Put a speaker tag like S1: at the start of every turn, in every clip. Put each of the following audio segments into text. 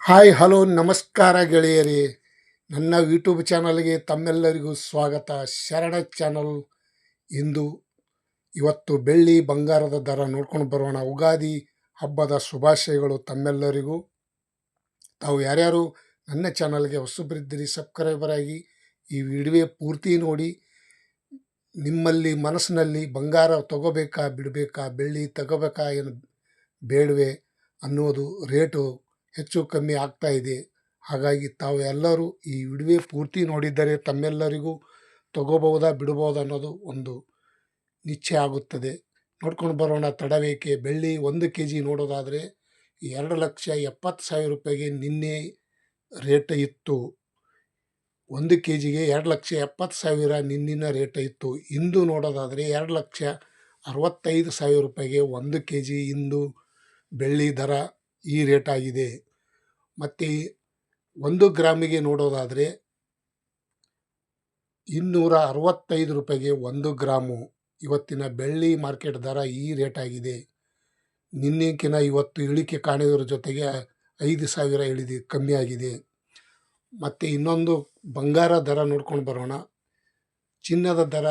S1: Hi hello ನಮಸ್ಕಾರ ಗೆಳೆಯರೇ. ನನ್ನ ಯೂಟ್ಯೂಬ್ ಚಾನಲ್ಗೆ ತಮ್ಮೆಲ್ಲರಿಗೂ ಸ್ವಾಗತ. ಶರಣ ಚಾನಲ್. ಇಂದು ಇವತ್ತು ಬೆಳ್ಳಿ ಬಂಗಾರದ ದರ ನೋಡ್ಕೊಂಡು ಬರೋಣ. ಉಗಾದಿ ಹಬ್ಬದ ಶುಭಾಶಯಗಳು ತಮ್ಮೆಲ್ಲರಿಗೂ. ತಾವು ಯಾರ್ಯಾರು ನನ್ನ ಚಾನಲ್ಗೆ ಹೊಸಬರಿದ್ದೀರಿ ಸಬ್ಸ್ಕ್ರೈಬರ್ ಆಗಿ ಈ ವಿಡಿಯೋ ಪೂರ್ತಿ ನೋಡಿ. ನಿಮ್ಮಲ್ಲಿ ಮನಸ್ಸಿನಲ್ಲಿ ಬಂಗಾರ ತಗೋಬೇಕಾ ಬಿಡಬೇಕಾ, ಬೆಳ್ಳಿ ತಗೋಬೇಕಾ ಏನು ಬೇಡವೆ ಅನ್ನೋದು ರೇಟು ಹೆಚ್ಚು ಕಮ್ಮಿ ಆಗ್ತಾ ಇದೆ. ಹಾಗಾಗಿ ತಾವು ಎಲ್ಲರೂ ಈ ವಿಡಿಯೋ ಪೂರ್ತಿ ನೋಡಿದ್ದರೆ ತಮ್ಮೆಲ್ಲರಿಗೂ ತಗೋಬಹುದಾ ಬಿಡಬಹುದಾ ಅನ್ನೋದು ಒಂದು ನಿಶ್ಚಯ ಆಗುತ್ತದೆ. ನೋಡ್ಕೊಂಡು ಬರೋಣ, ತಡಬೇಕೆ. ಬೆಳ್ಳಿ 1 kg ನೋಡೋದಾದರೆ 2,70,000 ರೂಪಾಯಿಗೆ ನಿನ್ನೆ ರೇಟ್ ಇತ್ತು. 1 kgಗೆ 2,70,000 ನಿನ್ನಿನ ರೇಟ್ ಇತ್ತು. ಇಂದು ನೋಡೋದಾದರೆ 2,65,000 ರೂಪಾಯಿಗೆ 1 kg ಇಂದು ಬೆಳ್ಳಿ ದರ ಈ ರೇಟ್ ಆಗಿದೆ. ಮತ್ತು 1 ಗ್ರಾಮಿಗೆ ನೋಡೋದಾದರೆ 265 ರೂಪಾಯಿಗೆ 1 ಗ್ರಾಮು ಇವತ್ತಿನ ಬೆಳ್ಳಿ ಮಾರ್ಕೆಟ್ ದರ ಈ ರೇಟ್ ಆಗಿದೆ. ನಿನ್ನೆಕಿನ ಇವತ್ತು ಇಳಿಕೆ ಕಾಣಿದ್ರ ಜೊತೆಗೆ 5,000 ಕಮ್ಮಿ ಆಗಿದೆ. ಮತ್ತು ಇನ್ನೊಂದು ಬಂಗಾರ ದರ ನೋಡ್ಕೊಂಡು ಬರೋಣ. ಚಿನ್ನದ ದರ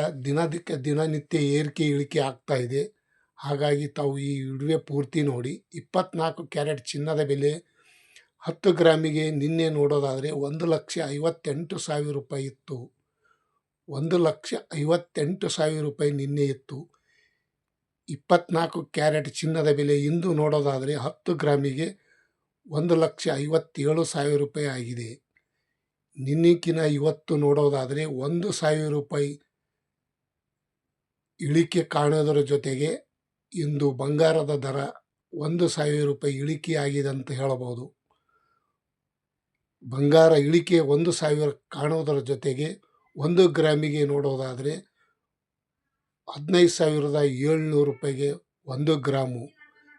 S1: ದಿನನಿತ್ಯ ಏರಿಕೆ ಇಳಿಕೆ ಆಗ್ತಾ ಇದೆ. ಹಾಗಾಗಿ ತಾವು ಈ ವಿಡಿಯೋ ಪೂರ್ತಿ ನೋಡಿ. 24 ಕ್ಯಾರೆಟ್ ಚಿನ್ನದ ಬೆಲೆ 10 ಗ್ರಾಮಿಗೆ ನಿನ್ನೆ ನೋಡೋದಾದರೆ 1,58,000 ರೂಪಾಯಿ ಇತ್ತು. 1,58,000 ರೂಪಾಯಿ ನಿನ್ನೆ ಇತ್ತು. 24 ಕ್ಯಾರೆಟ್ ಚಿನ್ನದ ಬೆಲೆ ಇಂದು ನೋಡೋದಾದರೆ 10 ಗ್ರಾಮಿಗೆ 1,57,000 ರೂಪಾಯಿ ಆಗಿದೆ. ನಿನ್ನೆಕಿನ ಇವತ್ತು ನೋಡೋದಾದರೆ 1,000 ರೂಪಾಯಿ ಇಳಿಕೆ ಕಾಣೋದರ ಜೊತೆಗೆ ಇಂದು ಬಂಗಾರದ ದರ 1,000 ರೂಪಾಯಿ ಇಳಿಕೆ ಆಗಿದೆ ಅಂತ ಹೇಳಬಹುದು. ಬಂಗಾರ ಇಳಿಕೆ 1,000 ಕಾಣೋದರ ಜೊತೆಗೆ 1 ಗ್ರಾಮಿಗೆ ನೋಡೋದಾದರೆ 15,700 ರೂಪಾಯಿಗೆ 1 ಗ್ರಾಮು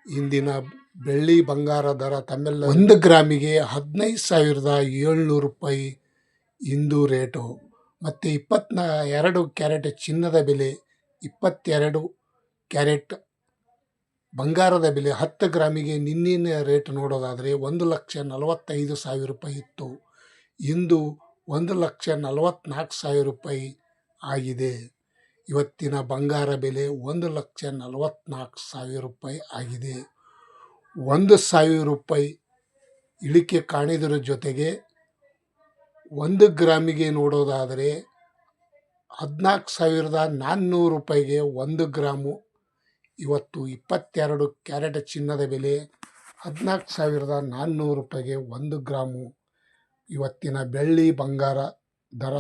S1: ಇಂದಿನ ಬೆಳ್ಳಿ ಬಂಗಾರ ದರ ತಮ್ಮೆಲ್ಲ 1 ಗ್ರಾಮಿಗೆ 15,700 ರೂಪಾಯಿ ಇಂದು ರೇಟು. ಮತ್ತು 22 ಕ್ಯಾರೆಟ್ ಚಿನ್ನದ ಬೆಲೆ 22 ಕ್ಯಾರೆಟ್ ಬಂಗಾರದ ಬೆಲೆ 10 ಗ್ರಾಮಿಗೆ ನಿನ್ನಿನ ರೇಟ್ ನೋಡೋದಾದರೆ 1,45,000 ರೂಪಾಯಿ ಇತ್ತು. ಇಂದು 1,44,000 ರೂಪಾಯಿ ಆಗಿದೆ. ಇವತ್ತಿನ ಬಂಗಾರ ಬೆಲೆ 1,44,000 ರೂಪಾಯಿ ಆಗಿದೆ. 1,000 ರೂಪಾಯಿ ಇಳಿಕೆ ಕಾಣಿದ್ರ ಜೊತೆಗೆ 1 ಗ್ರಾಮಿಗೆ ನೋಡೋದಾದರೆ 14,400 ರೂಪಾಯಿಗೆ 1 ಗ್ರಾಮು. ಇವತ್ತು 22 ಕ್ಯಾರೆಟ್ ಚಿನ್ನದ ಬೆಲೆ 14,400 ರೂಪಾಯಿಗೆ 1 ಗ್ರಾಮು ಇವತ್ತಿನ ಬೆಳ್ಳಿ ಬಂಗಾರ ದರ